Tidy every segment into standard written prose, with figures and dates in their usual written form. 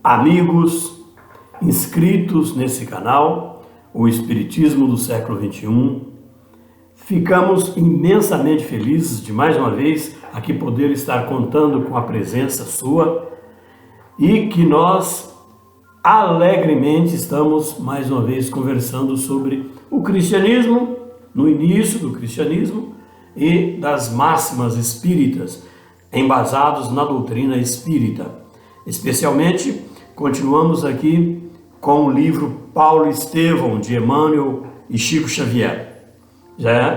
amigos inscritos nesse canal, o Espiritismo do século XXI. Ficamos imensamente felizes de mais uma vez aqui poder estar contando com a presença sua e que nós alegremente estamos mais uma vez conversando sobre o cristianismo, no início do cristianismo e das máximas espíritas, embasados na doutrina espírita. Especialmente, continuamos aqui com o livro Paulo e Estevão, de Emmanuel e Chico Xavier.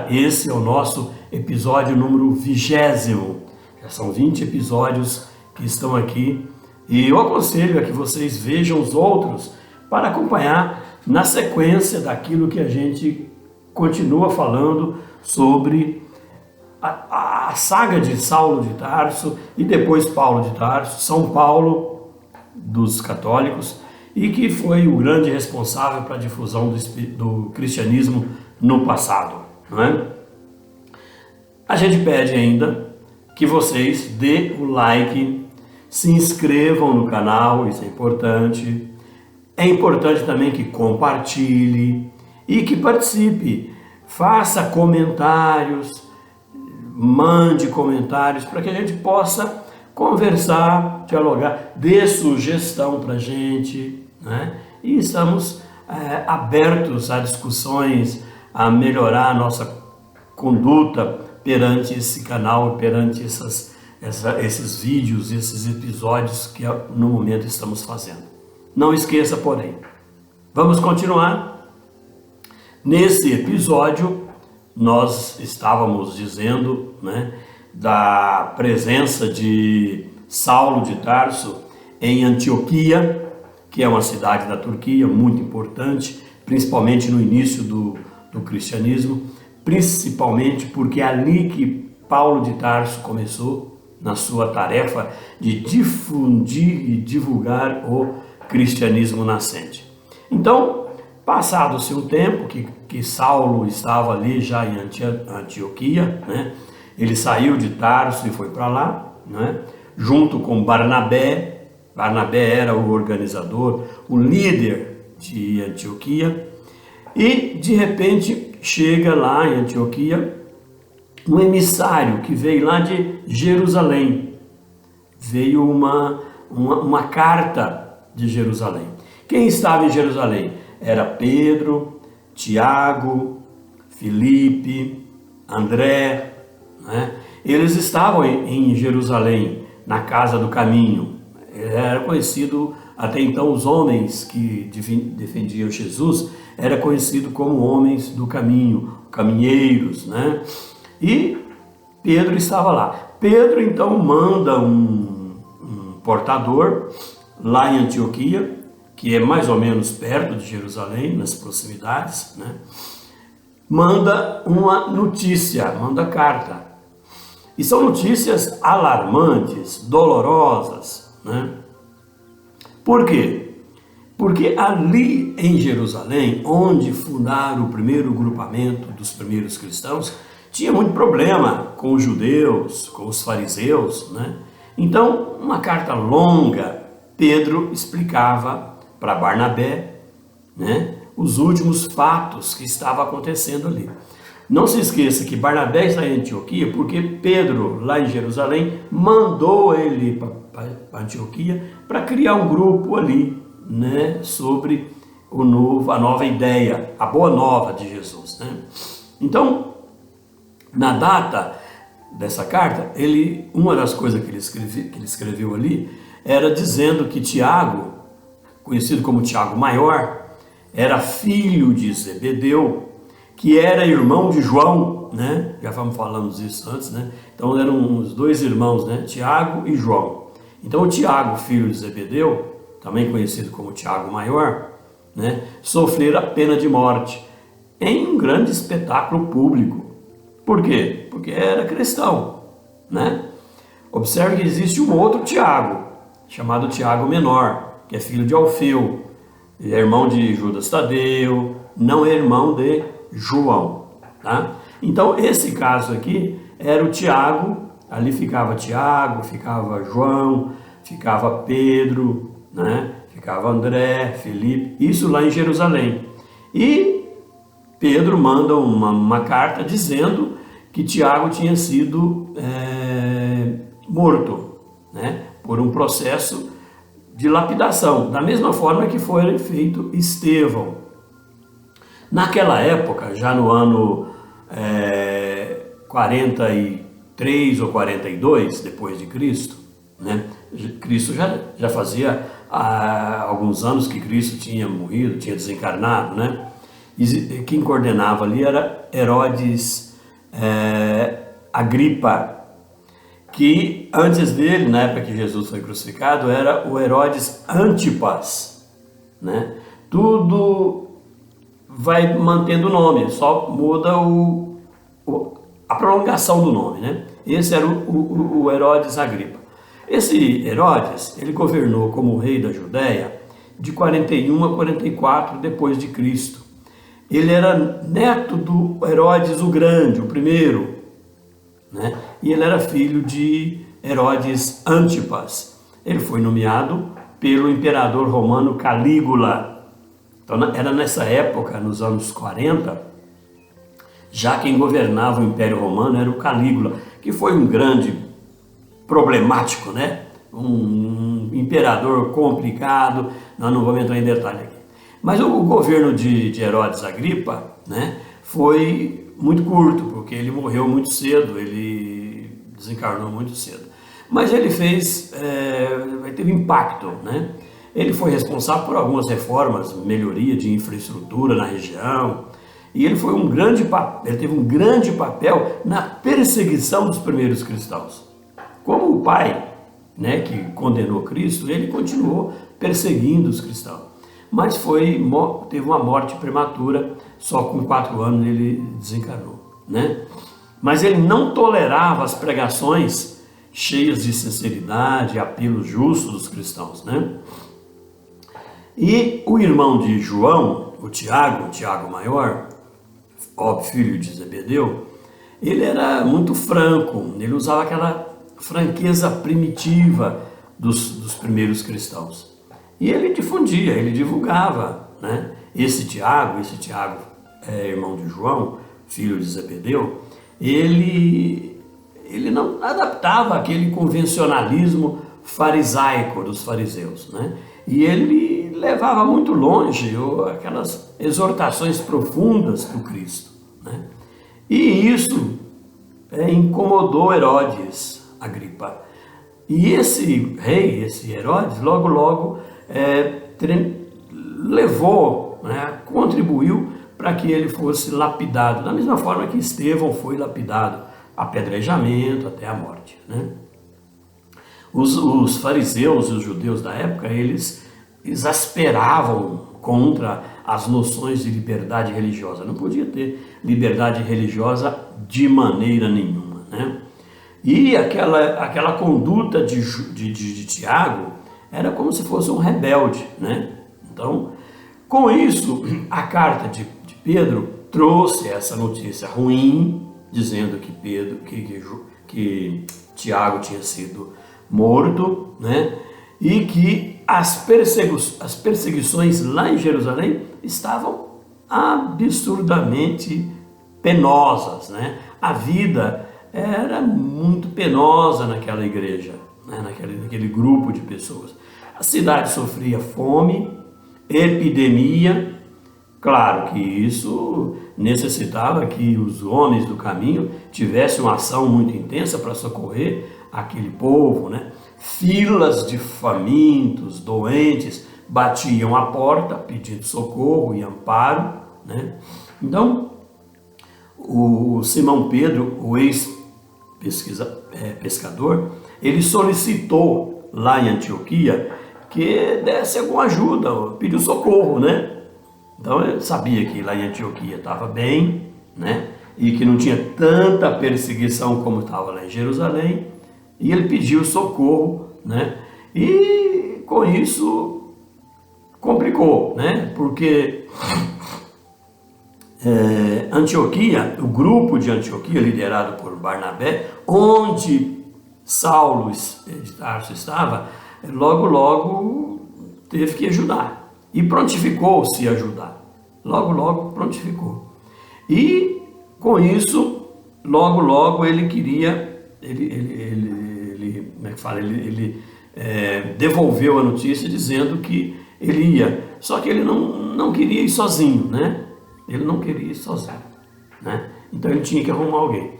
Esse é o nosso episódio número 20º. Já são 20 episódios que estão aqui e eu aconselho a que vocês vejam os outros para acompanhar na sequência daquilo que a gente continua falando sobre a saga de Saulo de Tarso e depois Paulo de Tarso, São Paulo dos católicos, e que foi o grande responsável para a difusão do cristianismo no passado, não é? A gente pede ainda que vocês dê o like, se inscrevam no canal, isso é importante. É importante também que compartilhe e que participe, faça comentários, mande comentários para que a gente possa conversar, dialogar, dê sugestão para a gente, né? E estamos abertos a discussões, a melhorar a nossa conduta perante esse canal, perante esses vídeos, esses episódios que no momento estamos fazendo. Não esqueça, porém, vamos continuar. Nesse episódio, nós estávamos dizendo, né, da presença de Saulo de Tarso em Antioquia, que é uma cidade da Turquia muito importante, principalmente no início do cristianismo, principalmente porque é ali que Paulo de Tarso começou na sua tarefa de difundir e divulgar o cristianismo nascente. Então, passado-se um tempo que Saulo estava ali já em Antioquia, né? Ele saiu de Tarso e foi para lá, né? Junto com Barnabé. Barnabé era o organizador, o líder de Antioquia, e de repente chega lá em Antioquia um emissário que veio lá de Jerusalém. Veio uma carta de Jerusalém. Quem estava em Jerusalém? Era Pedro, Tiago, Filipe, André, né? Eles estavam em Jerusalém, na Casa do Caminho. Era conhecido, até então, os homens que defendiam Jesus, era conhecido como homens do caminho, caminheiros, né? E Pedro estava lá. Pedro, então, manda um portador lá em Antioquia, que é mais ou menos perto de Jerusalém, nas proximidades, né? Manda uma notícia, manda carta. E são notícias alarmantes, dolorosas, né? Por quê? Porque ali em Jerusalém, onde fundaram o primeiro grupamento dos primeiros cristãos, tinha muito problema com os judeus, com os fariseus, né? Então, uma carta longa, Pedro explicava para Barnabé, né, os últimos fatos que estavam acontecendo ali. Não se esqueça que Barnabé está em Antioquia porque Pedro, lá em Jerusalém, mandou ele para Antioquia para criar um grupo ali, né, sobre a nova ideia, a boa nova de Jesus, né? Então, na data dessa carta, uma das coisas que ele escreveu ali era dizendo que Tiago, conhecido como Tiago Maior, era filho de Zebedeu, que era irmão de João, né? Já vamos falando disso antes, né? Então eram os dois irmãos, né? Tiago e João. Então o Tiago, filho de Zebedeu, também conhecido como Tiago Maior, né, sofreu a pena de morte em um grande espetáculo público. Por quê? Porque era cristão, né? Observe que existe um outro Tiago, chamado Tiago Menor, que é filho de Alfeu, é irmão de Judas Tadeu, não é irmão de João, tá? Então esse caso aqui era o Tiago, ali ficava Tiago, ficava João, ficava Pedro, né? Ficava André, Felipe, isso lá em Jerusalém. E Pedro manda uma carta dizendo que Tiago tinha sido morto, né? Por um processo de lapidação, da mesma forma que foi feito Estevão. Naquela época, já no ano 43 ou 42 depois de Cristo, né? Cristo já fazia alguns anos que Cristo tinha morrido, tinha desencarnado, né? E quem coordenava ali era Herodes Agripa, que antes dele, na época que Jesus foi crucificado, era o Herodes Antipas, né? Tudo vai mantendo o nome, só muda a prolongação do nome, né? Esse era o Herodes Agripa. Esse Herodes, ele governou como rei da Judéia de 41 a 44 depois de Cristo. Ele era neto do Herodes o Grande, o primeiro, né? E ele era filho de Herodes Antipas. Ele foi nomeado pelo imperador romano Calígula. Então era nessa época, nos anos 40, já quem governava o Império Romano era o Calígula, que foi um grande problemático, né? Um imperador complicado, nós não vamos entrar em detalhe aqui. Mas o governo de Herodes Agripa, né, foi muito curto, porque ele morreu muito cedo, ele desencarnou muito cedo. Mas ele teve impacto, né? Ele foi responsável por algumas reformas, melhoria de infraestrutura na região, e ele teve um grande papel na perseguição dos primeiros cristãos. Como o pai, né, que condenou Cristo, ele continuou perseguindo os cristãos. Mas teve uma morte prematura, só com 4 anos ele desencarnou, né? Mas ele não tolerava as pregações cheias de sinceridade, apelos justos dos cristãos, né? E o irmão de João, o Tiago Maior, óbvio, filho de Zebedeu, ele era muito franco, ele usava aquela franqueza primitiva dos primeiros cristãos. E ele difundia, ele divulgava, né? Esse Tiago, irmão de João, filho de Zebedeu, ele não adaptava aquele convencionalismo farisaico dos fariseus, né? E ele levava muito longe aquelas exortações profundas do Cristo, né? E isso incomodou Herodes Agripa. E esse rei, esse Herodes, logo levou, né, contribuiu para que ele fosse lapidado, da mesma forma que Estevão foi lapidado, apedrejamento até a morte, né? Os fariseus e os judeus da época, eles exasperavam contra as noções de liberdade religiosa. Não podia ter liberdade religiosa de maneira nenhuma, né? E aquela conduta de Tiago era como se fosse um rebelde, né? Então, com isso, a carta de Pedro trouxe essa notícia ruim, dizendo que Tiago tinha sido morto, né? E que as perseguições lá em Jerusalém estavam absurdamente penosas, né? A vida era muito penosa naquela igreja, né? naquele grupo de pessoas. A cidade sofria fome, epidemia. Claro que isso necessitava que os homens do caminho tivessem uma ação muito intensa para socorrer aquele povo, né? Filas de famintos, doentes, batiam à porta pedindo socorro e amparo, né? Então, o Simão Pedro, o ex-pescador, ele solicitou lá em Antioquia que desse alguma ajuda, pediu socorro, né? Então ele sabia que lá em Antioquia estava bem, né? E que não tinha tanta perseguição como estava lá em Jerusalém, e ele pediu socorro, né? E com isso complicou, né? Porque Antioquia, o grupo de Antioquia, liderado por Barnabé, onde Saulo de Tarso estava, logo teve que ajudar e prontificou-se a ajudar. Logo prontificou. E com isso, logo ele queria, como é que fala? Ele devolveu a notícia dizendo que ele ia. Só que ele não queria ir sozinho, né? Ele não queria ir sozinho, né? Então ele tinha que arrumar alguém.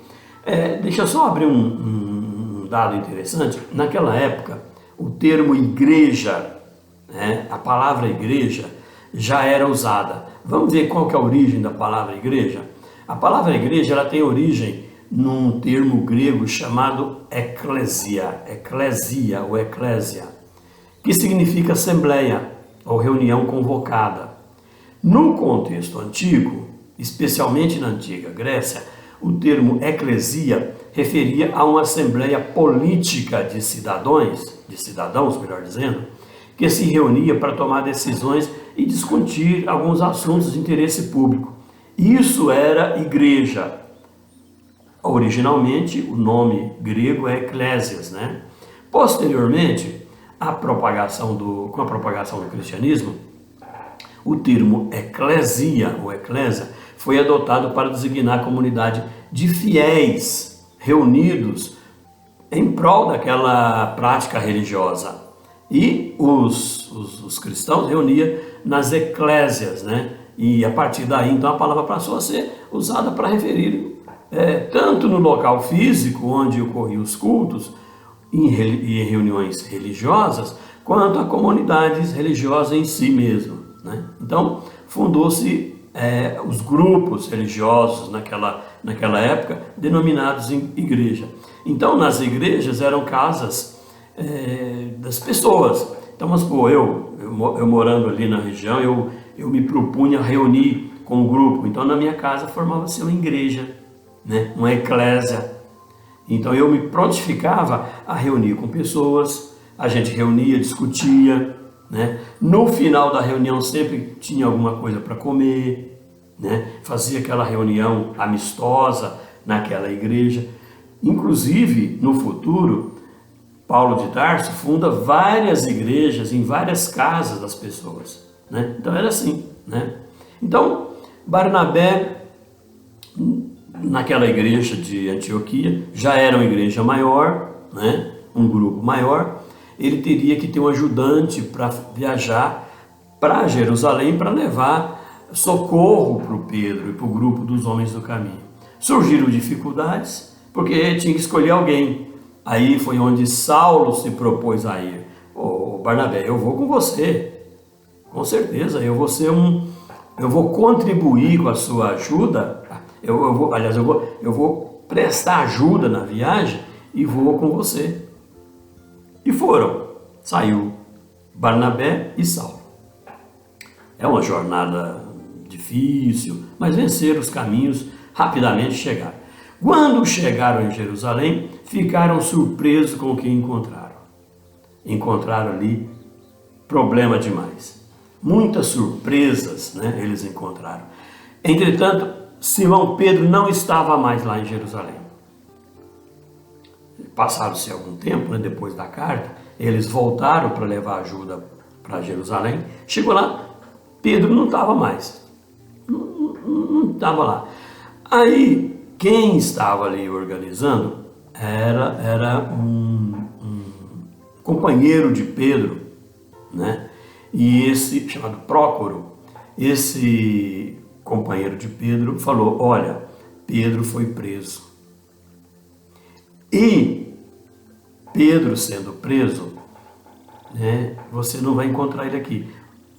Deixa eu só abrir um dado interessante. Naquela época, o termo igreja, né, a palavra igreja, já era usada. Vamos ver qual que é a origem da palavra igreja? A palavra igreja ela tem origem num termo grego chamado eclésia, ou eclésia, que significa assembleia ou reunião convocada. No contexto antigo, especialmente na antiga Grécia, o termo eclesia referia a uma assembleia política de cidadãos, melhor dizendo, que se reunia para tomar decisões e discutir alguns assuntos de interesse público. Isso era igreja. Originalmente, o nome grego é eclésias, né? Posteriormente, com a propagação do cristianismo, o termo eclésia ou eclésia foi adotado para designar a comunidade de fiéis reunidos em prol daquela prática religiosa. E os cristãos reuniam nas eclésias, né? E a partir daí, então, a palavra passou a ser usada para referir tanto no local físico, onde ocorriam os cultos e reuniões religiosas, quanto a comunidades religiosas em si mesmo, né? Então, fundou-se os grupos religiosos naquela época, denominados em igreja. Então, nas igrejas eram casas das pessoas. Então, mas eu morando ali na região, eu me propunha reunir com um grupo. Então, na minha casa formava-se uma igreja, né? Uma eclésia. Então, eu me prontificava a reunir com pessoas, a gente reunia, discutia, né? No final da reunião sempre tinha alguma coisa para comer, né? Fazia aquela reunião amistosa naquela igreja. Inclusive, no futuro, Paulo de Tarso funda várias igrejas em várias casas das pessoas, né? Então era assim, né? Então, Barnabé, naquela igreja de Antioquia, já era uma igreja maior, né? Um grupo maior. Ele teria que ter um ajudante para viajar para Jerusalém para levar socorro para o Pedro e para o grupo dos homens do caminho. Surgiram dificuldades, porque tinha que escolher alguém. Aí foi onde Saulo se propôs a ir. Barnabé, eu vou com você, com certeza, eu vou contribuir com a sua ajuda, eu vou prestar ajuda na viagem e vou com você. E saiu Barnabé e Saulo. É uma jornada difícil, mas venceram os caminhos, rapidamente chegaram. Quando chegaram em Jerusalém, ficaram surpresos com o que encontraram. Encontraram ali problema demais. Muitas surpresas, né, eles encontraram. Entretanto, Simão Pedro não estava mais lá em Jerusalém. Passaram-se algum tempo, né, depois da carta, eles voltaram para levar ajuda para Jerusalém. Chegou lá, Pedro não estava mais. Não estava lá. Aí, quem estava ali organizando era um companheiro de Pedro, né? E esse, chamado Prócoro, esse companheiro de Pedro falou: olha, Pedro foi preso. E Pedro sendo preso, né, você não vai encontrar ele aqui.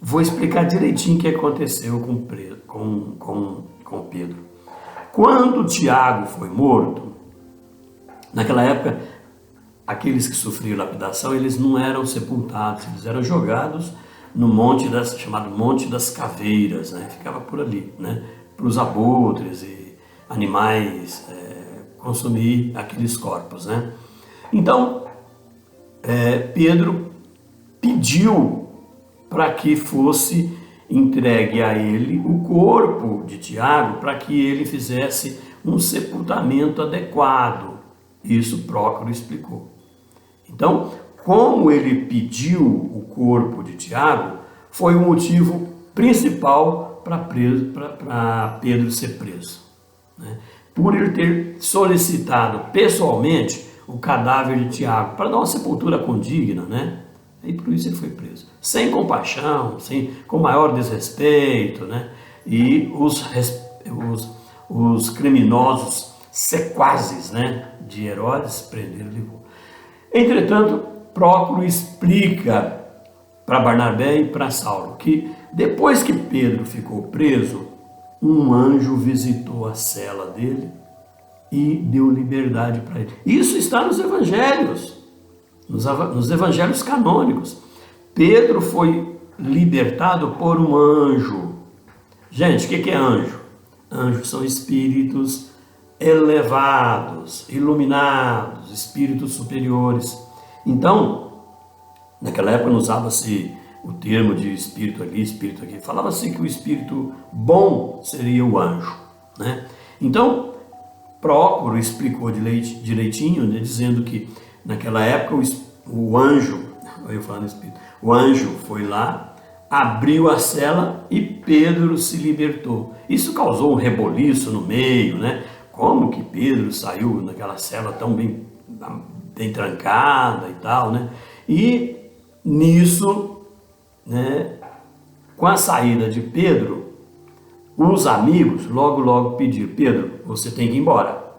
Vou explicar direitinho o que aconteceu com Pedro. Quando Tiago foi morto, naquela época, aqueles que sofriam lapidação, eles não eram sepultados, eles eram jogados no chamado Monte das Caveiras, né? Ficava por ali, né? Para os abutres e animais consumir aqueles corpos, né? Então, Pedro pediu para que fosse entregue a ele o corpo de Tiago, para que ele fizesse um sepultamento adequado. Isso Prócoro explicou. Então, como ele pediu o corpo de Tiago, foi o motivo principal para Pedro ser preso, né? Por ele ter solicitado pessoalmente o cadáver de Tiago para dar uma sepultura condigna, né? E por isso ele foi preso, sem compaixão, com maior desrespeito, né? E os criminosos sequazes, né, de Herodes prenderam e levou. Entretanto, Prócoro explica para Barnabé e para Saulo que depois que Pedro ficou preso, um anjo visitou a cela dele e deu liberdade para ele. Isso está nos evangelhos, nos evangelhos canônicos. Pedro foi libertado por um anjo. Gente, o que é anjo? Anjos são espíritos elevados, iluminados, espíritos superiores. Então, naquela época não usava-se o termo de espírito ali, espírito aqui. Falava-se que o espírito bom seria o anjo, né? Então, Prócoro explicou direitinho, né, dizendo que naquela época o anjo, eu falando espírito, o anjo foi lá, abriu a cela e Pedro se libertou. Isso causou um reboliço no meio, né? Como que Pedro saiu naquela cela tão bem trancada e tal, né? E nisso, né, com a saída de Pedro, os amigos logo pediram: Pedro, você tem que ir embora,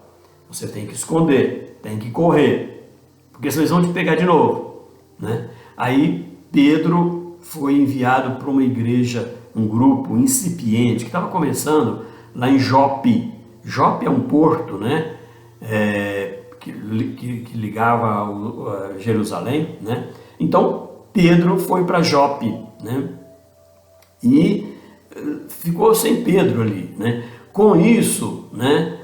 você tem que esconder, tem que correr, porque senão eles vão te pegar de novo, né? Aí Pedro foi enviado para uma igreja, um grupo incipiente que estava começando lá em Jope. Jope é um porto, né? Que ligava a Jerusalém, né? Então Pedro foi para Jope, né? E ficou sem Pedro ali, né? Com isso, né?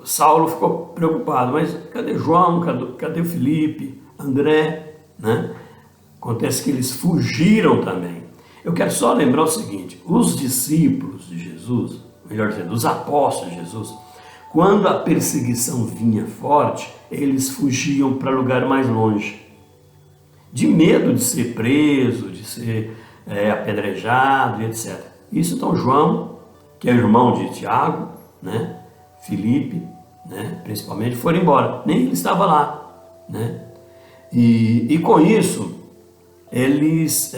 Saulo ficou preocupado, mas cadê João, cadê o Felipe, André, né? Acontece que eles fugiram também. Eu quero só lembrar o seguinte: os discípulos de Jesus, melhor dizendo, os apóstolos de Jesus, quando a perseguição vinha forte, eles fugiam para lugar mais longe, de medo de ser preso, de ser apedrejado e etc. Isso então João, que é irmão de Tiago, né, Felipe, né, principalmente, foram embora, nem ele estava lá, né? E com isso eles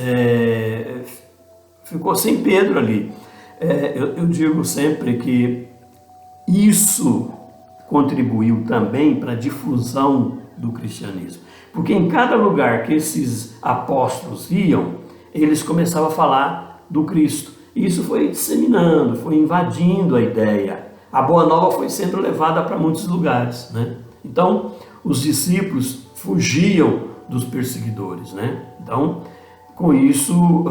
ficou sem Pedro ali. Eu digo sempre que isso contribuiu também para a difusão do cristianismo, porque em cada lugar que esses apóstolos iam, eles começavam a falar do Cristo. E isso foi disseminando, foi invadindo a ideia. A Boa Nova foi sendo levada para muitos lugares, né? Então, os discípulos fugiam dos perseguidores, né? Então, com isso,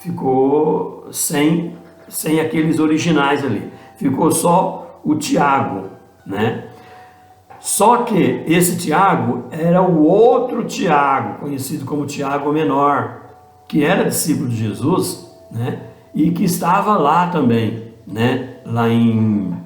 ficou sem aqueles originais ali. Ficou só o Tiago, né? Só que esse Tiago era o outro Tiago, conhecido como Tiago Menor, que era discípulo de Jesus, né? E que estava lá também, né? Lá em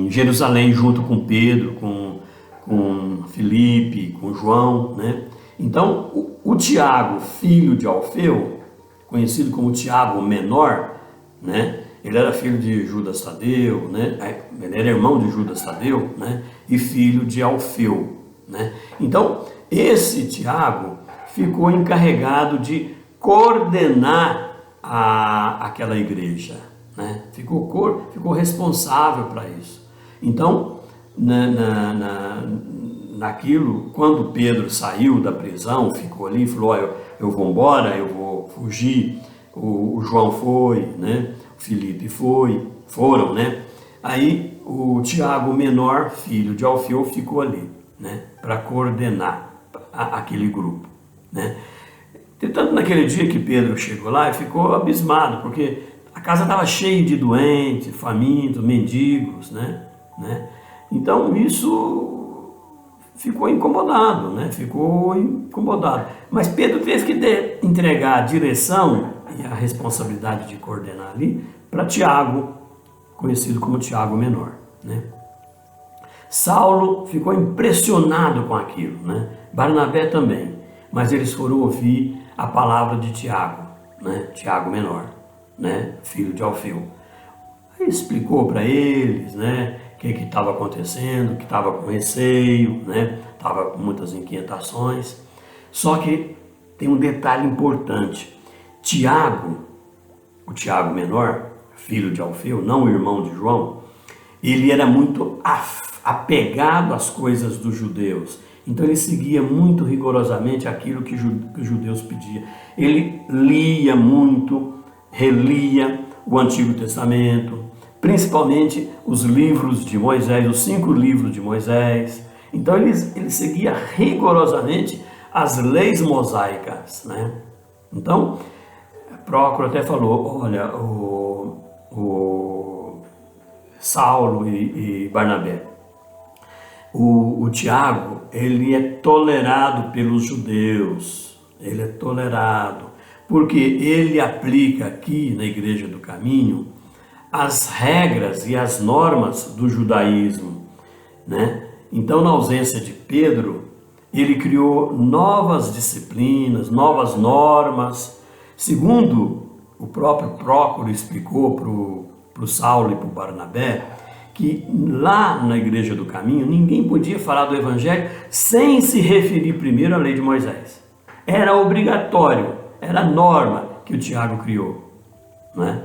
Jerusalém, junto com Pedro, com Felipe, com João, né? Então, o Tiago, filho de Alfeu, conhecido como Tiago Menor, né? Ele era filho de Judas Tadeu, né? Ele era irmão de Judas Tadeu, né? E filho de Alfeu, né? Então, esse Tiago ficou encarregado de coordenar aquela igreja, né? Ficou responsável para isso. Então, naquilo, quando Pedro saiu da prisão, ficou ali, falou: eu vou embora, eu vou fugir. O João foi, né? O Felipe foram, né? Aí o Tiago Menor, filho de Alfeu, ficou ali, né? Para coordenar aquele grupo, né? Tanto naquele dia que Pedro chegou lá, ele ficou abismado, porque a casa estava cheia de doentes, famintos, mendigos, né? Então isso ficou incomodado, né? Mas Pedro teve que entregar a direção e a responsabilidade de coordenar ali para Tiago, conhecido como Tiago Menor, né? Saulo ficou impressionado com aquilo, né? Barnabé também, mas eles foram ouvir a palavra de Tiago, né? Tiago menor, né? Filho de Alfeu. Aí explicou para eles, né? O que estava acontecendo, que estava com receio, né? Estava com muitas inquietações. Só que tem um detalhe importante. Tiago, o Tiago menor, filho de Alfeu, não o irmão de João, ele era muito apegado às coisas dos judeus. Então ele seguia muito rigorosamente aquilo que os judeus pediam. Ele lia muito, relia o Antigo Testamento, principalmente os livros de Moisés, os 5 livros de Moisés. Então ele seguia rigorosamente as leis mosaicas, né? Então, Prócoro até falou, olha, o Saulo e Barnabé, o Tiago, ele é tolerado pelos judeus, ele é tolerado, porque ele aplica aqui na Igreja do Caminho as regras e as normas do judaísmo, né? Então, na ausência de Pedro, ele criou novas disciplinas, novas normas. Segundo o próprio Prócoro explicou para o Saulo e para o Barnabé, que lá na Igreja do Caminho ninguém podia falar do Evangelho sem se referir primeiro à lei de Moisés. Era obrigatório, era a norma que o Tiago criou, né?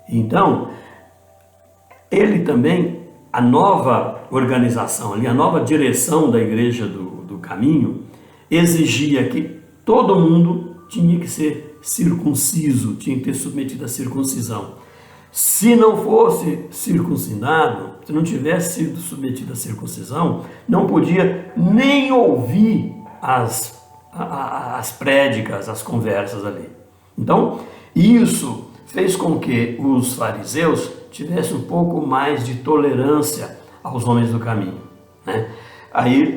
Então, ele também, a nova organização ali, a nova direção da Igreja do Caminho, exigia que todo mundo tinha que ser circunciso, tinha que ter submetido à circuncisão. Se não fosse circuncidado, se não tivesse sido submetido à circuncisão, não podia nem ouvir as prédicas, as conversas ali. Então, isso fez com que os fariseus tivessem um pouco mais de tolerância aos homens do caminho, né? Aí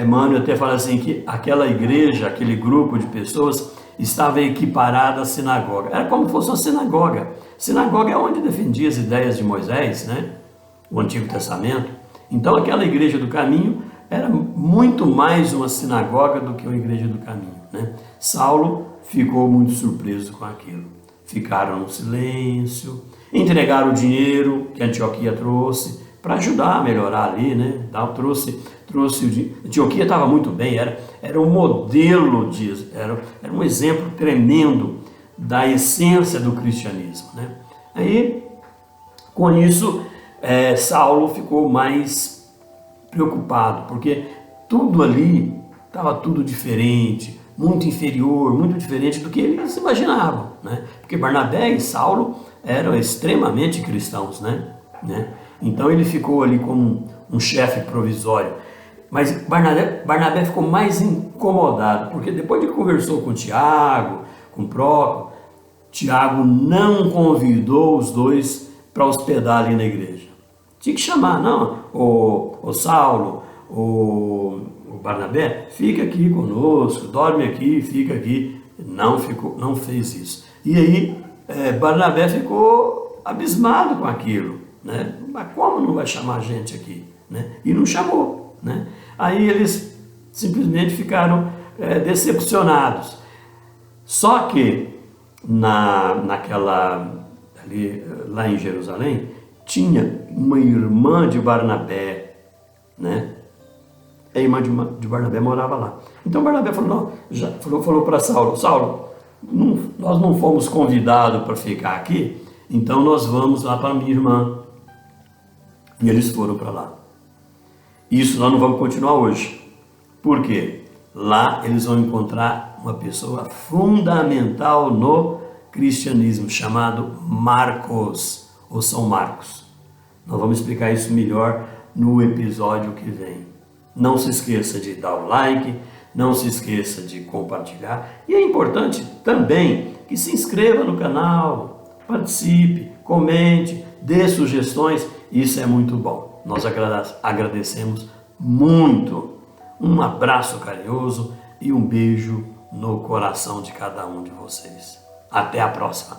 Emmanuel até fala assim que aquela igreja, aquele grupo de pessoas estava equiparada à sinagoga. Era como se fosse uma sinagoga. Sinagoga é onde defendia as ideias de Moisés, né? O Antigo Testamento. Então aquela igreja do caminho era muito mais uma sinagoga do que uma igreja do caminho, né? Saulo ficou muito surpreso com aquilo. Ficaram no silêncio, entregaram o dinheiro que Antioquia trouxe para ajudar a melhorar ali, né? Trouxe o dinheiro. Antioquia estava muito bem, era um modelo, era um exemplo tremendo da essência do cristianismo, né? Aí, com isso, Saulo ficou mais preocupado, porque tudo ali estava tudo diferente, muito inferior, muito diferente do que eles imaginavam, né? Porque Barnabé e Saulo eram extremamente cristãos, né? Então ele ficou ali como um chefe provisório. Mas Barnabé ficou mais incomodado, porque depois de conversou com Tiago, com Prócoro, Tiago não convidou os dois para hospedar ali na igreja. Tinha que chamar, não, o Saulo, o Barnabé, fica aqui conosco, dorme aqui, fica aqui. Não fez isso. E aí Barnabé ficou abismado com aquilo, né? Mas como não vai chamar a gente aqui, né? E não chamou, né? Aí eles simplesmente ficaram decepcionados. Só que ali, lá em Jerusalém, tinha uma irmã de Barnabé, né? A irmã de Barnabé morava lá. Então Barnabé falou para Saulo, nós não fomos convidados para ficar aqui, então nós vamos lá para minha irmã. E eles foram para lá. Isso nós não vamos continuar hoje. Por quê? Lá eles vão encontrar uma pessoa fundamental no cristianismo, chamado Marcos, ou São Marcos. Nós vamos explicar isso melhor no episódio que vem. Não se esqueça de dar o like, não se esqueça de compartilhar. E é importante também que se inscreva no canal, participe, comente, dê sugestões. Isso é muito bom. Nós agradecemos muito. Um abraço carinhoso e um beijo no coração de cada um de vocês. Até a próxima.